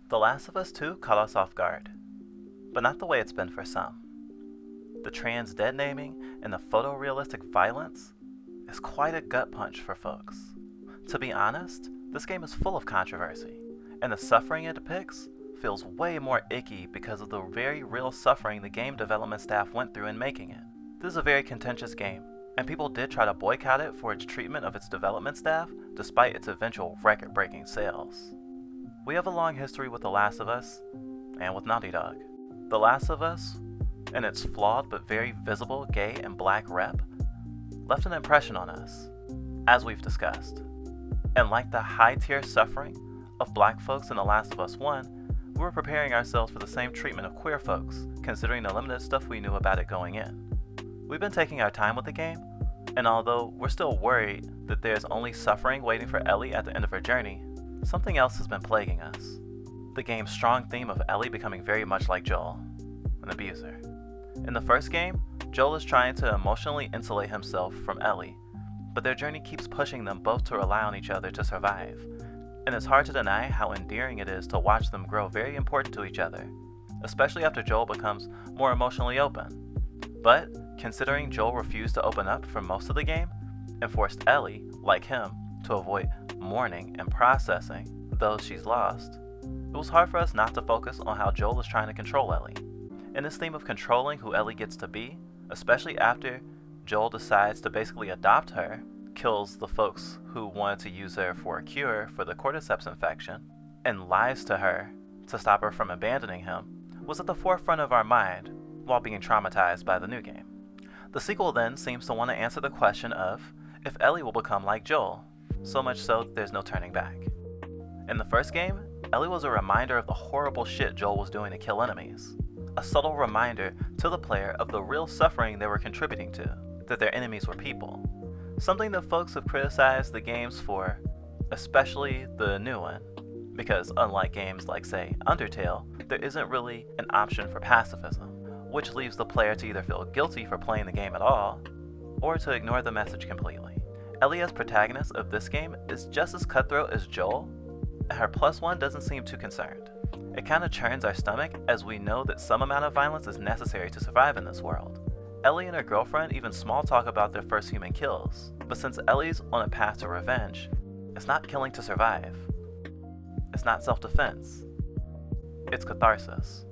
The Last of Us 2 caught us off guard, but not the way it's been for some. The trans dead naming and the photorealistic violence is quite a gut punch for folks. To be honest, this game is full of controversy, and the suffering it depicts feels way more icky because of the very real suffering the game development staff went through in making it. This is a very contentious game, and people did try to boycott it for its treatment of its development staff despite its eventual record-breaking sales. We have a long history with The Last of Us, and with Naughty Dog. The Last of Us, and its flawed but very visible gay and black rep, left an impression on us, as we've discussed. And like the high-tier suffering of black folks in The Last of Us 1, we were preparing ourselves for the same treatment of queer folks, considering the limited stuff we knew about it going in. We've been taking our time with the game, and although we're still worried that there's only suffering waiting for Ellie at the end of her journey, something else has been plaguing us. The game's strong theme of Ellie becoming very much like Joel, an abuser. In the first game, Joel is trying to emotionally insulate himself from Ellie, but their journey keeps pushing them both to rely on each other to survive, and it's hard to deny how endearing it is to watch them grow very important to each other, especially after Joel becomes more emotionally open. But, considering Joel refused to open up for most of the game, and forced Ellie, like him, to avoid mourning and processing those she's lost, it was hard for us not to focus on how Joel is trying to control Ellie. And this theme of controlling who Ellie gets to be, especially after Joel decides to basically adopt her, kills the folks who wanted to use her for a cure for the cordyceps infection, and lies to her to stop her from abandoning him, was at the forefront of our mind while being traumatized by the new game. The sequel then seems to want to answer the question of if Ellie will become like Joel, so much so that there's no turning back. In the first game, Ellie was a reminder of the horrible shit Joel was doing to kill enemies. A subtle reminder to the player of the real suffering they were contributing to, that their enemies were people. Something that folks have criticized the games for, especially the new one, because unlike games like, say, Undertale, there isn't really an option for pacifism, which leaves the player to either feel guilty for playing the game at all, or to ignore the message completely. Ellie as protagonist of this game is just as cutthroat as Joel, and her +1 doesn't seem too concerned. It kinda churns our stomach as we know that some amount of violence is necessary to survive in this world. Ellie and her girlfriend even small talk about their first human kills, but since Ellie's on a path to revenge, it's not killing to survive. It's not self-defense. It's catharsis.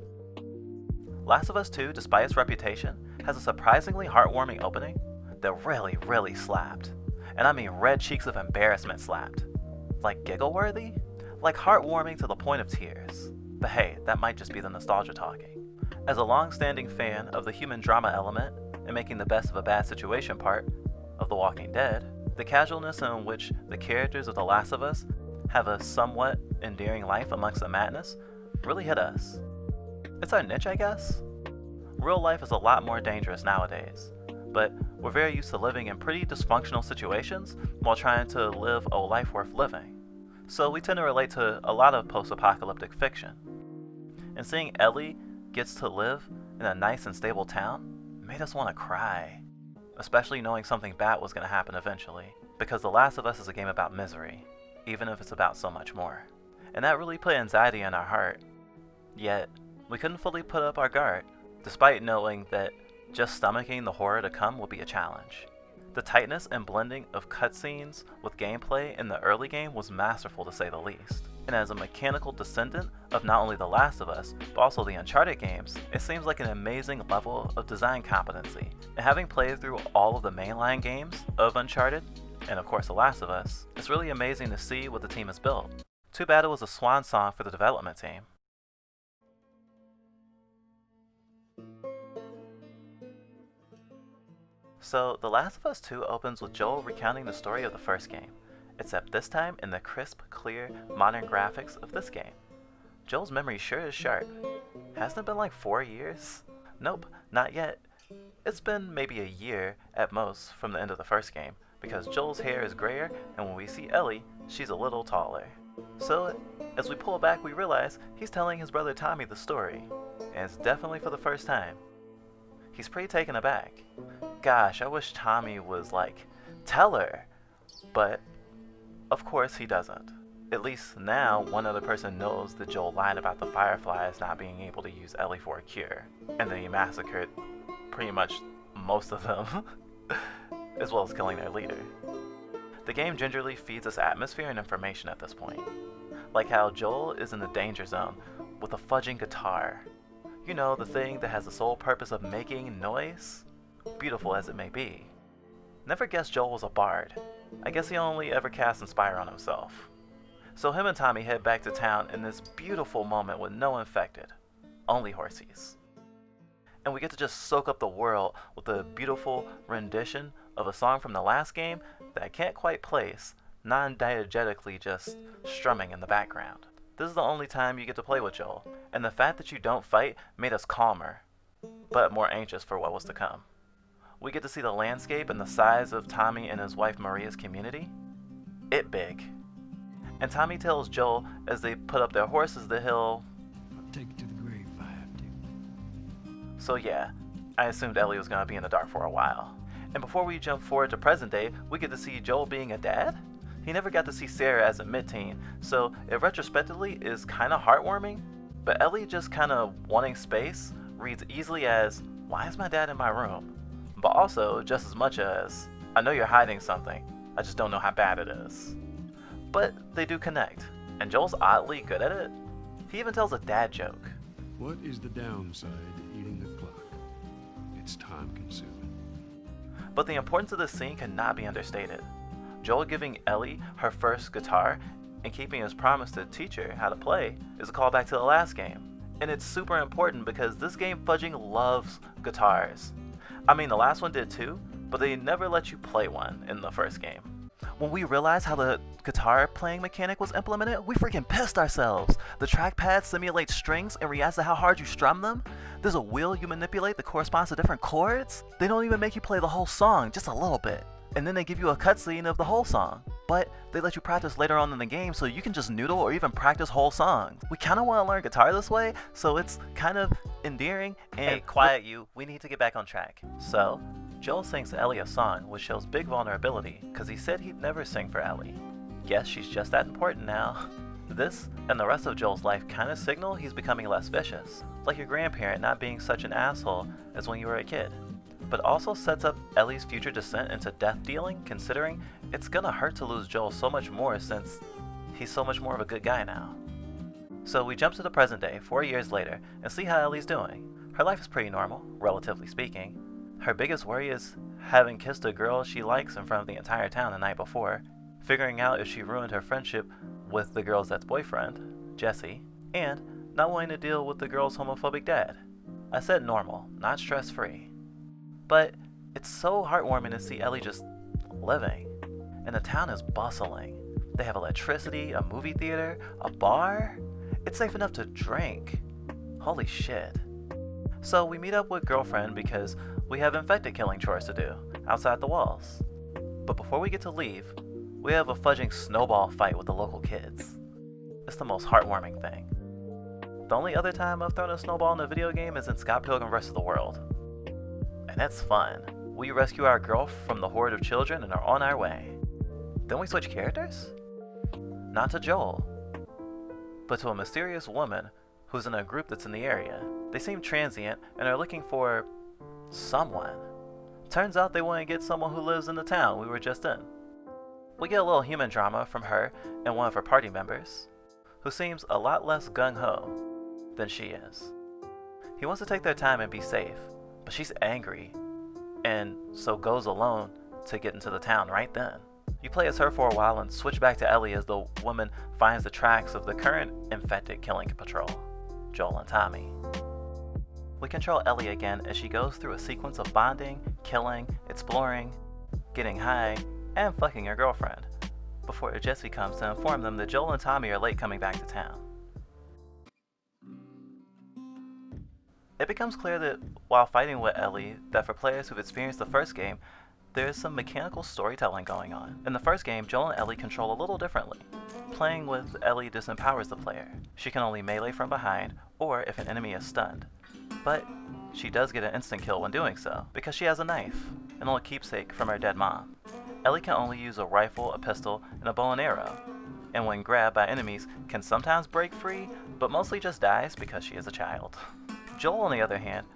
Last of Us 2, despite its reputation, has a surprisingly heartwarming opening that really slapped. And I mean red cheeks of embarrassment slapped. Like giggle-worthy? Like heartwarming to the point of tears. But hey, that might just be the nostalgia talking. As a long-standing fan of the human drama element and making the best of a bad situation part of The Walking Dead, the casualness in which the characters of The Last of Us have a somewhat endearing life amongst the madness really hit us. It's our niche, I guess? Real life is a lot more dangerous nowadays, but we're very used to living in pretty dysfunctional situations while trying to live a life worth living. So we tend to relate to a lot of post-apocalyptic fiction. And seeing Ellie gets to live in a nice and stable town made us want to cry, especially knowing something bad was going to happen eventually, because The Last of Us is a game about misery, even if it's about so much more. And that really put anxiety in our heart. Yet, we couldn't fully put up our guard, despite knowing that just stomaching the horror to come would be a challenge. The tightness and blending of cutscenes with gameplay in the early game was masterful to say the least. And as a mechanical descendant of not only The Last of Us, but also the Uncharted games, it seems like an amazing level of design competency. And having played through all of the mainline games of Uncharted, and of course The Last of Us, it's really amazing to see what the team has built. Too bad it was a swan song for the development team. So, The Last of Us 2 opens with Joel recounting the story of the first game, except this time in the crisp, clear, modern graphics of this game. Joel's memory sure is sharp. Hasn't it been like 4 years? Nope, not yet. It's been maybe a year at most from the end of the first game, because Joel's hair is grayer, and when we see Ellie, she's a little taller. So, as we pull back, we realize he's telling his brother Tommy the story, and it's definitely for the first time. He's pretty taken aback. Gosh, I wish Tommy was like, tell her. But, of course he doesn't. At least now, one other person knows that Joel lied about the Fireflies not being able to use Ellie for a cure, and that he massacred pretty much most of them, as well as killing their leader. The game gingerly feeds us atmosphere and information at this point, like how Joel is in the danger zone with a fudging guitar. You know, the thing that has the sole purpose of making noise, beautiful as it may be. Never guessed Joel was a bard. I guess he only ever cast Inspire on himself. So him and Tommy head back to town in this beautiful moment with no infected, only horsies. And we get to just soak up the world with a beautiful rendition of a song from the last game that I can't quite place, non-diegetically just strumming in the background. This is the only time you get to play with Joel, and the fact that you don't fight made us calmer, but more anxious for what was to come. We get to see the landscape and the size of Tommy and his wife Maria's community. It big. And Tommy tells Joel as they put up their horses that he'll take it to the grave if I have to. So yeah, I assumed Ellie was gonna be in the dark for a while. And before we jump forward to present day, we get to see Joel being a dad? He never got to see Sarah as a mid-teen, so it retrospectively is kinda heartwarming, but Ellie just kinda wanting space reads easily as, why is my dad in my room? But also just as much as, I know you're hiding something, I just don't know how bad it is. But they do connect, and Joel's oddly good at it. He even tells a dad joke. What is the downside to eating the clock? It's time consuming. But the importance of this scene cannot be understated. Joel giving Ellie her first guitar and keeping his promise to teach her how to play is a callback to the last game. And it's super important because this game fudging loves guitars. I mean, the last one did too, but they never let you play one in the first game. When we realized how the guitar playing mechanic was implemented, we freaking pissed ourselves. The trackpad simulates strings and reacts to how hard you strum them. There's a wheel you manipulate that corresponds to different chords. They don't even make you play the whole song, just a little bit. And then they give you a cutscene of the whole song. But they let you practice later on in the game so you can just noodle or even practice whole songs. We kind of want to learn guitar this way, so it's kind of endearing and— Hey, quiet you, we need to get back on track. So, Joel sings Ellie a song, which shows big vulnerability, because he said he'd never sing for Ellie. Yes, she's just that important now. This, and the rest of Joel's life, kind of signal he's becoming less vicious, like your grandparent not being such an asshole as when you were a kid. But also sets up Ellie's future descent into death dealing, considering it's gonna hurt to lose Joel so much more since he's so much more of a good guy now. So we jump to the present day, 4 years later, and see how Ellie's doing. Her life is pretty normal, relatively speaking. Her biggest worry is having kissed a girl she likes in front of the entire town the night before, figuring out if she ruined her friendship with the girl's ex-boyfriend, Jesse, and not wanting to deal with the girl's homophobic dad. I said normal, not stress-free. But it's so heartwarming to see Ellie just living. And the town is bustling. They have electricity, a movie theater, a bar. It's safe enough to drink. Holy shit. So we meet up with girlfriend because we have infected killing chores to do outside the walls. But before we get to leave, we have a fudging snowball fight with the local kids. It's the most heartwarming thing. The only other time I've thrown a snowball in a video game is in Scott Pilgrim vs. the World. And it's fun. We rescue our girl from the horde of children and are on our way. Then we switch characters? Not to Joel, but to a mysterious woman who's in a group that's in the area. They seem transient and are looking for someone. Turns out they want to get someone who lives in the town we were just in. We get a little human drama from her and one of her party members, who seems a lot less gung-ho than she is. He wants to take their time and be safe, but she's angry, and so goes alone to get into the town right then. You play as her for a while and switch back to Ellie as the woman finds the tracks of the current infected killing patrol, Joel and Tommy. We control Ellie again as she goes through a sequence of bonding, killing, exploring, getting high, and fucking her girlfriend, before Jesse comes to inform them that Joel and Tommy are late coming back to town. It becomes clear that while fighting with Ellie, that for players who've experienced the first game, there is some mechanical storytelling going on. In the first game, Joel and Ellie control a little differently. Playing with Ellie disempowers the player. She can only melee from behind, or if an enemy is stunned. But she does get an instant kill when doing so, because she has a knife, an old keepsake from her dead mom. Ellie can only use a rifle, a pistol, and a bow and arrow, and when grabbed by enemies can sometimes break free, but mostly just dies because she is a child. Joel, on the other hand,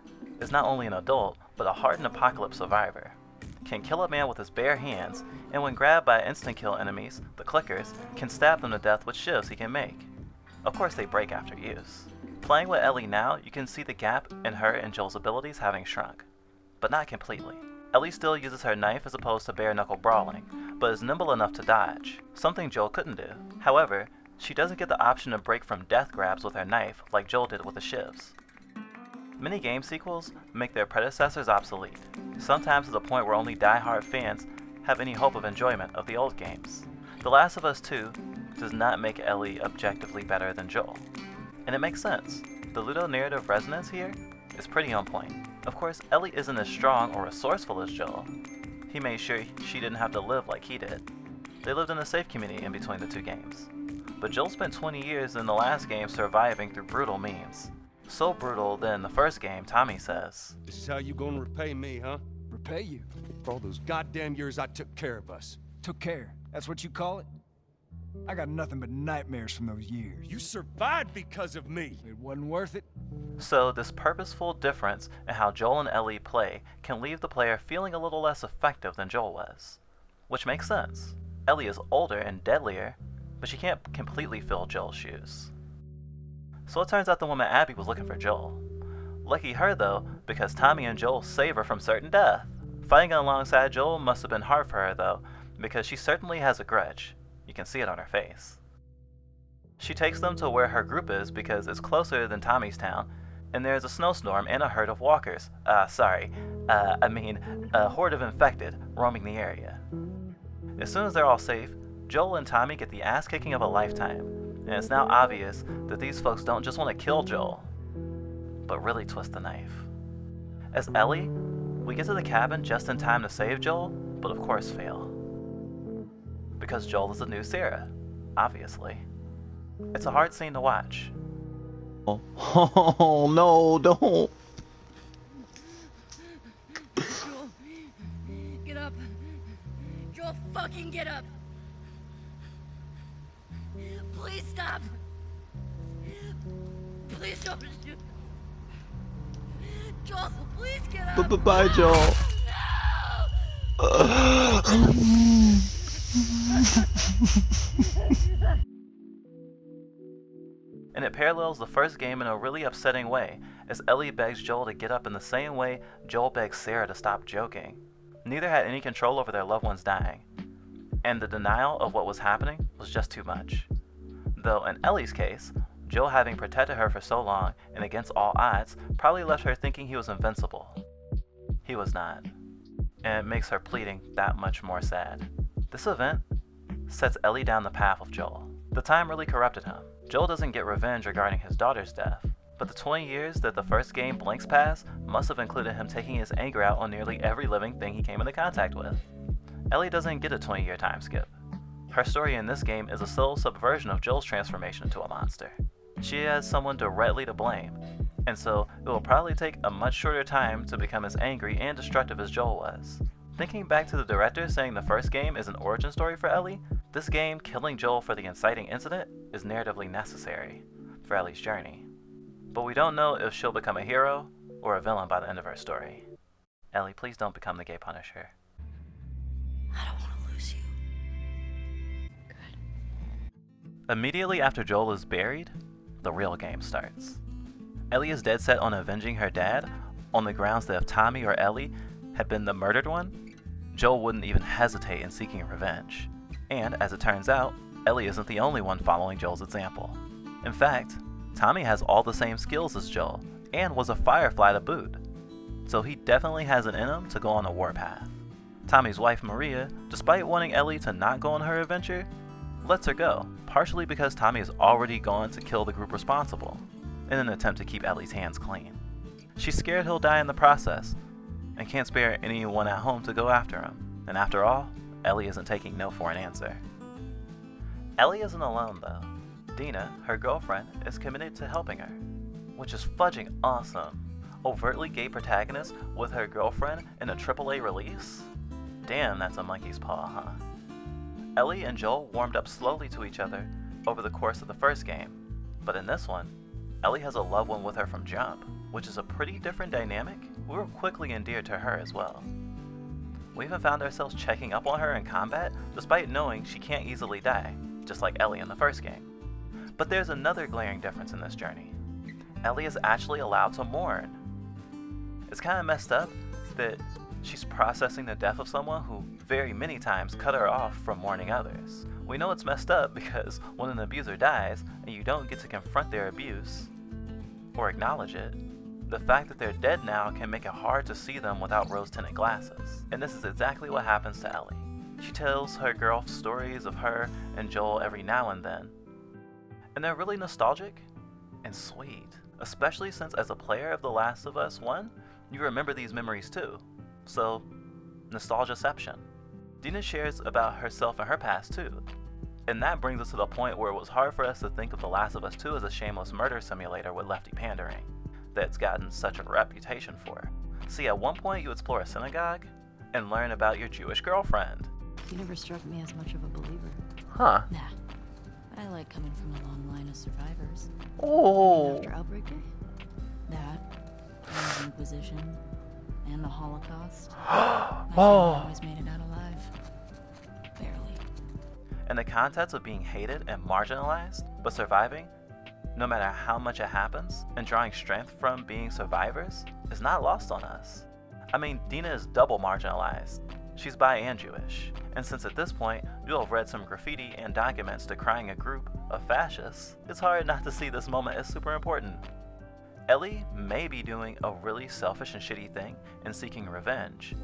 is not only an adult, but a hardened apocalypse survivor. Can kill a man with his bare hands, and when grabbed by instant kill enemies, the clickers, can stab them to death with shivs he can make. Of course they break after use. Playing with Ellie now, you can see the gap in her and Joel's abilities having shrunk, but not completely. Ellie still uses her knife as opposed to bare-knuckle brawling, but is nimble enough to dodge, something Joel couldn't do. However, she doesn't get the option to break from death grabs with her knife like Joel did with the shivs. Many game sequels make their predecessors obsolete, sometimes to the point where only die-hard fans have any hope of enjoyment of the old games. The Last of Us 2 does not make Ellie objectively better than Joel, and it makes sense. The ludonarrative resonance here is pretty on point. Of course, Ellie isn't as strong or resourceful as Joel. He made sure she didn't have to live like he did. They lived in a safe community in between the two games. But Joel spent 20 years in the last game surviving through brutal means. So brutal that in the first game, Tommy says, This is how you gonna repay me, huh? Repay you? For all those goddamn years I took care of us. Took care. That's what you call it? I got nothing but nightmares from those years. You survived because of me. It wasn't worth it? So this purposeful difference in how Joel and Ellie play can leave the player feeling a little less effective than Joel was. Which makes sense. Ellie is older and deadlier, but she can't completely fill Joel's shoes. So it turns out the woman Abby was looking for Joel. Lucky her though, because Tommy and Joel save her from certain death. Fighting alongside Joel must have been hard for her though, because she certainly has a grudge. You can see it on her face. She takes them to where her group is because it's closer than Tommy's town, and there's a snowstorm and a herd of walkers. A horde of infected roaming the area. As soon as they're all safe, Joel and Tommy get the ass kicking of a lifetime, and it's now obvious that these folks don't just want to kill Joel, but really twist the knife. As Ellie, we get to the cabin just in time to save Joel, but of course fail. Because Joel is the new Sarah, obviously. It's a hard scene to watch. Oh no, don't. Joel, get up. Joel, fucking get up. Please stop. Please don't shoot. Joel, please get up. Bye, Joel. And it parallels the first game in a really upsetting way, as Ellie begs Joel to get up in the same way Joel begs Sarah to stop joking. Neither had any control over their loved ones dying, and the denial of what was happening was just too much. Though in Ellie's case, Joel having protected her for so long and against all odds probably left her thinking he was invincible. He was not, and it makes her pleading that much more sad. This event sets Ellie down the path of Joel. The time really corrupted him. Joel doesn't get revenge regarding his daughter's death, but the 20 years that the first game blinks past must have included him taking his anger out on nearly every living thing he came into contact with. Ellie doesn't get a 20-year time skip. Her story in this game is a subtle subversion of Joel's transformation into a monster. She has someone directly to blame, and so it will probably take a much shorter time to become as angry and destructive as Joel was. Thinking back to the director saying the first game is an origin story for Ellie, this game killing Joel for the inciting incident is narratively necessary for Ellie's journey. But we don't know if she'll become a hero or a villain by the end of her story. Ellie, please don't become the gay Punisher. I don't want to lose you. Immediately after Joel is buried, the real game starts. Ellie is dead set on avenging her dad on the grounds that if Tommy or Ellie had been the murdered one, Joel wouldn't even hesitate in seeking revenge. And as it turns out, Ellie isn't the only one following Joel's example. In fact, Tommy has all the same skills as Joel and was a firefly to boot, so he definitely has it in him to go on a warpath. Tommy's wife Maria, despite wanting Ellie to not go on her adventure, lets her go, partially because Tommy has already gone to kill the group responsible, in an attempt to keep Ellie's hands clean. She's scared he'll die in the process, and can't spare anyone at home to go after him. And after all, Ellie isn't taking no for an answer. Ellie isn't alone though. Dina, her girlfriend, is committed to helping her, which is fudging awesome. Overtly gay protagonist with her girlfriend in a AAA release? Damn, that's a monkey's paw, huh? Ellie and Joel warmed up slowly to each other over the course of the first game, but in this one, Ellie has a loved one with her from jump, which is a pretty different dynamic. We were quickly endeared to her as well. We even found ourselves checking up on her in combat, despite knowing she can't easily die, just like Ellie in the first game. But there's another glaring difference in this journey. Ellie is actually allowed to mourn. It's kind of messed up that she's processing the death of someone who very many times cut her off from mourning others. We know it's messed up because when an abuser dies and you don't get to confront their abuse or acknowledge it, the fact that they're dead now can make it hard to see them without rose-tinted glasses. And this is exactly what happens to Ellie. She tells her girl stories of her and Joel every now and then, and they're really nostalgic and sweet, especially since as a player of The Last of Us 1, you remember these memories too. So, nostalgiaception. Dina shares about herself and her past too, and that brings us to the point where it was hard for us to think of The Last of Us 2 as a shameless murder simulator with lefty pandering that it's gotten such a reputation for. See, at one point you explore a synagogue and learn about your Jewish girlfriend. You never struck me as much of a believer. Huh. Nah. But I like coming from a long line of survivors. Oh. After Outbreak Day? That, and the Inquisition, and the Holocaust. My family always made it out alive. Barely. In the context of being hated and marginalized, but surviving, no matter how much it happens, and drawing strength from being survivors, is not lost on us. I mean, Dina is double marginalized. She's bi and Jewish, and since at this point you'll have read some graffiti and documents decrying a group of fascists, it's hard not to see this moment as super important. Ellie may be doing a really selfish and shitty thing and seeking revenge.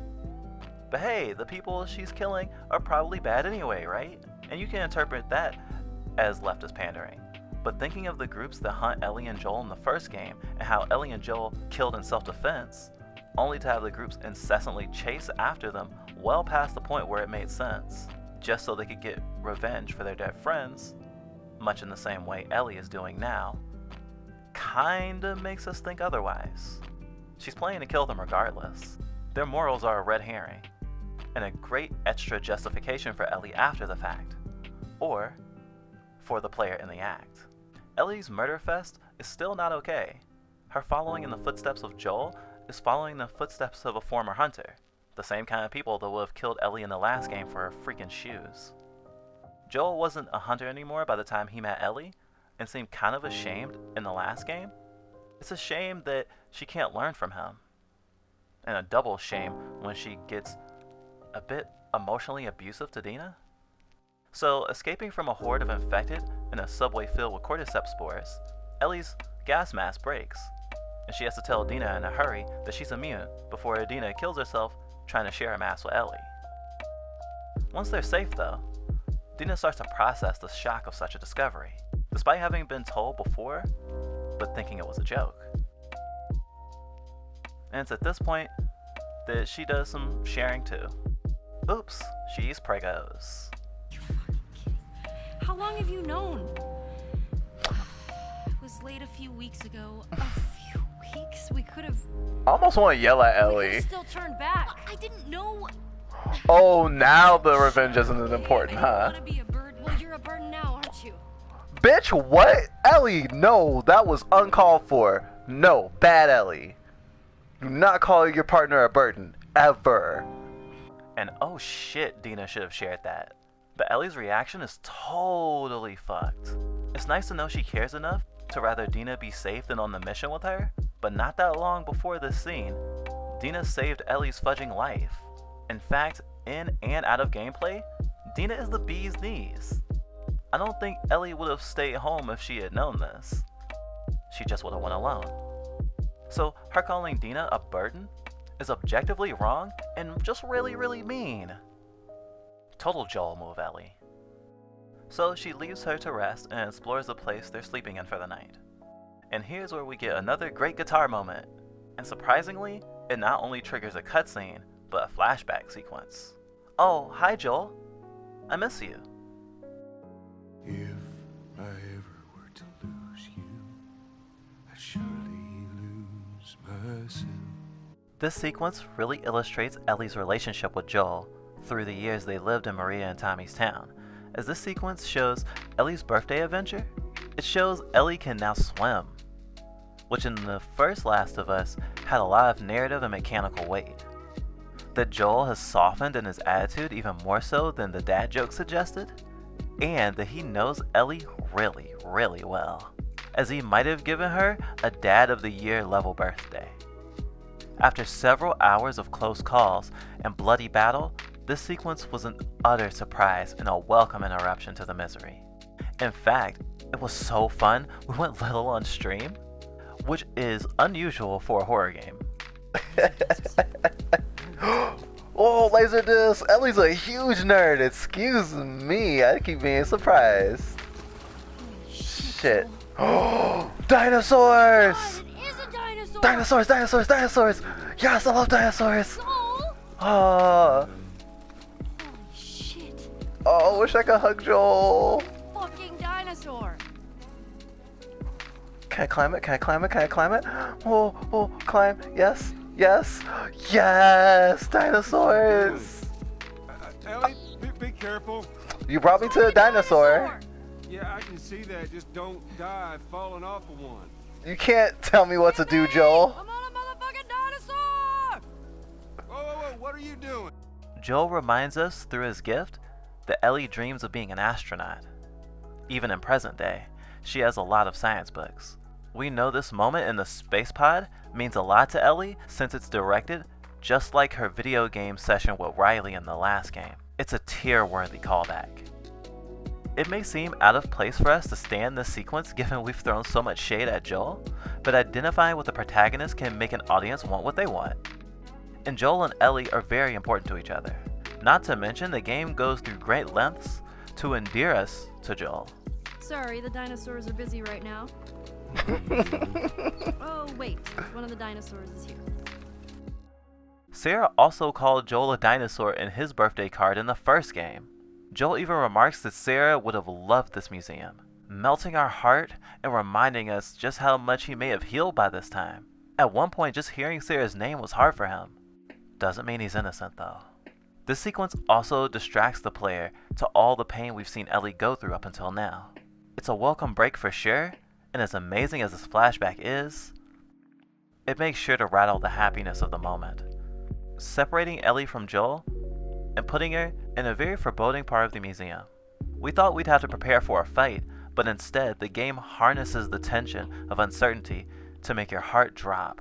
But hey, the people she's killing are probably bad anyway, right? And you can interpret that as leftist pandering. But thinking of the groups that hunt Ellie and Joel in the first game, and how Ellie and Joel killed in self-defense, only to have the groups incessantly chase after them well past the point where it made sense, just so they could get revenge for their dead friends, much in the same way Ellie is doing now, kinda makes us think otherwise. She's planning to kill them regardless. Their morals are a red herring, and a great extra justification for Ellie after the fact, or for the player in the act. Ellie's murder fest is still not okay. Her following in the footsteps of Joel is following the footsteps of a former hunter, the same kind of people that would have killed Ellie in the last game for her freaking shoes. Joel wasn't a hunter anymore by the time he met Ellie, and seemed kind of ashamed in the last game. It's a shame that she can't learn from him, and a double shame when she gets a bit emotionally abusive to Dina. So, escaping from a horde of infected in a subway filled with cordyceps spores, Ellie's gas mask breaks, and she has to tell Dina in a hurry that she's immune before Dina kills herself trying to share a mask with Ellie. Once they're safe though, Dina starts to process the shock of such a discovery, despite having been told before, but thinking it was a joke. And it's at this point that she does some sharing too. Oops, she's pregos. You're fucking kidding. How long have you known? It was late a few weeks ago. A few weeks? We could have. I almost want to yell at We Ellie. could still turned back. I didn't know. Oh, now the revenge isn't as Okay, important, I huh? don't want to be a bird. Well, you're a bird now, aren't you? Bitch, what? Ellie, no, that was uncalled for. No, bad Ellie. Do not call your partner a burden, ever. And oh shit, Dina should have shared that. But Ellie's reaction is totally fucked. It's nice to know she cares enough to rather Dina be safe than on the mission with her, but not that long before this scene, Dina saved Ellie's fudging life. In fact, in and out of gameplay, Dina is the bee's knees. I don't think Ellie would have stayed home if she had known this. She just would have went alone. So her calling Dina a burden is objectively wrong and just really, really mean. Total Joel move, Ellie. So she leaves her to rest and explores the place they're sleeping in for the night. And here's where we get another great guitar moment. And surprisingly, it not only triggers a cutscene, but a flashback sequence. Oh, hi Joel. I miss you. If I ever were to lose you, I'd surely lose myself. This sequence really illustrates Ellie's relationship with Joel through the years they lived in Maria and Tommy's town, As this sequence shows Ellie's birthday adventure, it shows Ellie can now swim, which in the first Last of Us had a lot of narrative and mechanical weight. That Joel has softened in his attitude even more so than the dad joke suggested, and that he knows Ellie really, really well, as he might have given her a Dad of the Year level birthday. After several hours of close calls and bloody battle, this sequence was an utter surprise and a welcome interruption to the misery. In fact, it was so fun we went little on stream, which is unusual for a horror game. Oh, Laserdisc! Ellie's a huge nerd. Excuse me. I keep being surprised. Shit. Oh, dinosaurs! God, it is a dinosaur! Dinosaurs! Dinosaurs! Dinosaurs! Yes, I love dinosaurs. Joel? Oh, Holy shit. oh, wish I could hug Joel. Fucking dinosaur. Can I climb it? Can I climb it? Can I climb it? Oh, oh, climb. Yes, yes, yes! Dinosaurs! Ellie, be careful. You brought me to a dinosaur. Yeah, I can see that. Just don't die falling off of one. You can't tell me what to do, Joel. I'm on a motherfucking dinosaur! Whoa, whoa, whoa, what are you doing? Joel reminds us through his gift that Ellie dreams of being an astronaut. Even in present day, she has a lot of science books. We know this moment in the space pod means a lot to Ellie since it's directed just like her video game session with Riley in the last game. It's a tear-worthy callback. It may seem out of place for us to stand this sequence given we've thrown so much shade at Joel, but identifying with the protagonist can make an audience want what they want. And Joel and Ellie are very important to each other. Not to mention the game goes through great lengths to endear us to Joel. Sorry, the dinosaurs are busy right now. Oh, wait. One of the dinosaurs is here. Sarah also called Joel a dinosaur in his birthday card in the first game. Joel even remarks that Sarah would have loved this museum, melting our heart and reminding us just how much he may have healed by this time. At one point, just hearing Sarah's name was hard for him. Doesn't mean he's innocent though. This sequence also distracts the player to all the pain we've seen Ellie go through up until now. It's a welcome break for sure, and as amazing as this flashback is, it makes sure to rattle the happiness of the moment. Separating Ellie from Joel and putting her in a very foreboding part of the museum. We thought we'd have to prepare for a fight, but instead the game harnesses the tension of uncertainty to make your heart drop,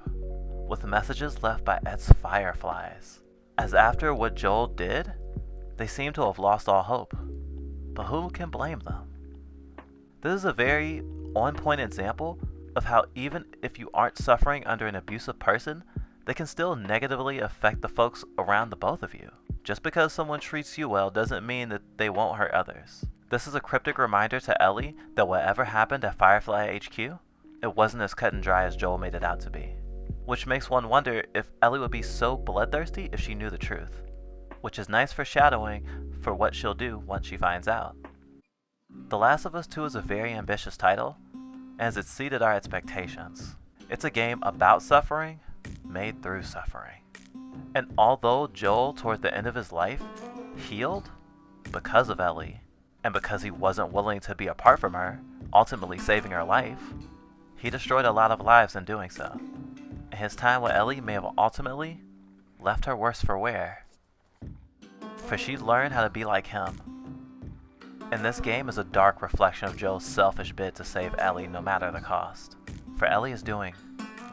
with messages left by Ed's fireflies. As after what Joel did, they seem to have lost all hope. But who can blame them? This is a very on-point example of how even if you aren't suffering under an abusive person, they can still negatively affect the folks around the both of you. Just because someone treats you well doesn't mean that they won't hurt others. This is a cryptic reminder to Ellie that whatever happened at Firefly HQ, it wasn't as cut and dry as Joel made it out to be. Which makes one wonder if Ellie would be so bloodthirsty if she knew the truth. Which is nice foreshadowing for what she'll do once she finds out. The Last of Us 2 is a very ambitious title, and has exceeded our expectations. It's a game about suffering, made through suffering. And although Joel, toward the end of his life, healed because of Ellie, and because he wasn't willing to be apart from her, ultimately saving her life, he destroyed a lot of lives in doing so. And his time with Ellie may have ultimately left her worse for wear. For she learned how to be like him. And this game is a dark reflection of Joel's selfish bid to save Ellie no matter the cost. For Ellie is doing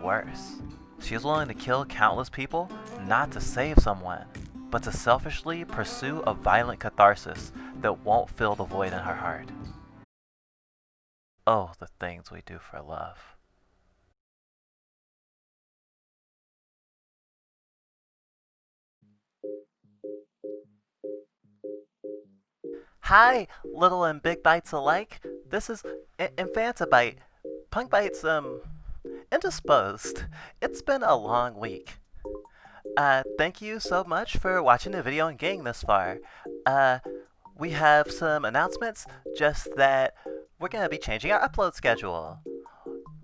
worse. She is willing to kill countless people, not to save someone, but to selfishly pursue a violent catharsis that won't fill the void in her heart. Oh, the things we do for love. Hi, little and big bites alike. This is Infantabite. Punk Bite's, indisposed. It's been a long week. Thank you so much for watching the video and getting this far. We have some announcements, just that we're gonna be changing our upload schedule.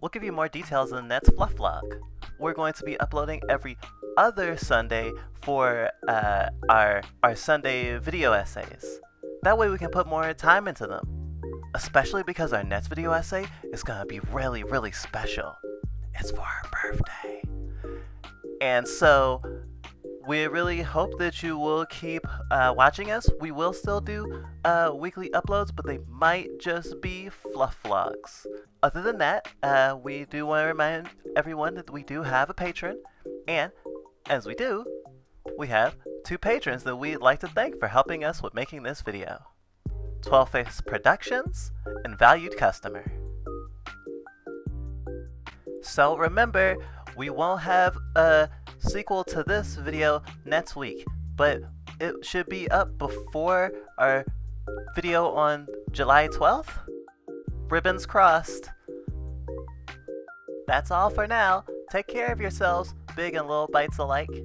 We'll give you more details in the next Fluffvlog. We're going to be uploading every other Sunday for our Sunday video essays. That way we can put more time into them. Especially because our next video essay is gonna be really, really special. It's for our birthday. And so, we really hope that you will keep watching us. We will still do weekly uploads, but they might just be fluff vlogs. Other than that, we do want to remind everyone that we do have a Patreon. And as we do, we have 2 patrons that we'd like to thank for helping us with making this video. 12 Face Productions and Valued Customer. So remember, we won't have a sequel to this video next week, but it should be up before our video on July 12th. Ribbons crossed. That's all for now. Take care of yourselves, big and little bites alike.